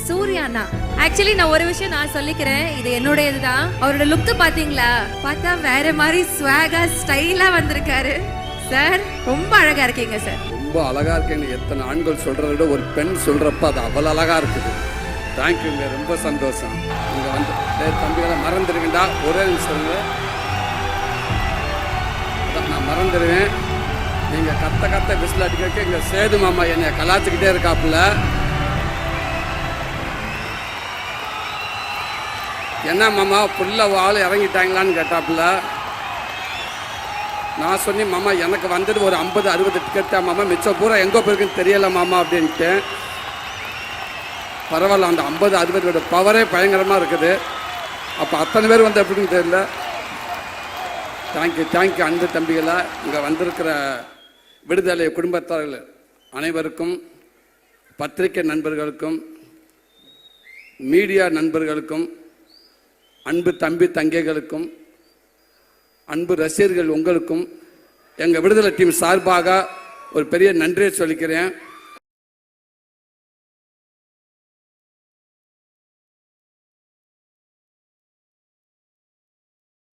சூர்யா அண்ணா. Actually நான் ஒரு விஷயம் நான் சொல்லிக்கிறேன், இது என்னுடையது தான். அவரோட லுக் பாத்தீங்களா? பார்த்தா வேற மாதிரி ஸ்வாகா ஸ்டைலா வந்திருக்காரு சார். ரொம்ப அழகா இருக்கீங்க சார். ரொம்ப அழகா இருக்கேன்னு எத்தனை ஆண்கள் சொல்றதை விட ஒரு பெண் சொல்றப்ப அது அவ்வளோ அழகா இருக்குது. தேங்க்யூங்க, ரொம்ப சந்தோஷம். இங்க வந்து தம்பிகளை மறந்துடுவீண்டா, ஒரே நிமிஷம் நான் மறந்துடுவேன். நீங்க கத்த விசில் அடிக்க இங்க சேது மாமா என்னை கலாச்சிக்கிட்டே இருக்காப்புல. என்ன மாமா புள்ள ஆள் இறங்கிட்டாங்களான்னு கேட்டாப்புல. நான் சொன்னேன் மாமா எனக்கு வந்துட்டு ஒரு 50-60 டிக்கெட் தான் மாமா, மிச்சம் பூரா எங்கே போயிருக்குன்னு தெரியல மாமா அப்படின்ட்டு. பரவாயில்ல, அந்த 50-60 பவரே பயங்கரமாக இருக்குது. அப்போ அத்தனை பேர் வந்து எப்படின்னு தெரியல. தேங்க்யூ அன்பு தம்பிகளை. இங்கே வந்திருக்கிற விடுதலை குடும்பத்தார்கள் அனைவருக்கும், பத்திரிகை நண்பர்களுக்கும், மீடியா நண்பர்களுக்கும், அன்பு தம்பி தங்கைகளுக்கும், அன்பு ரசிகர்கள் உங்களுக்கும் எங்கள் விடுதலை டீம் சார்பாக ஒரு பெரிய நன்றியை சொல்லிக்கிறேன்.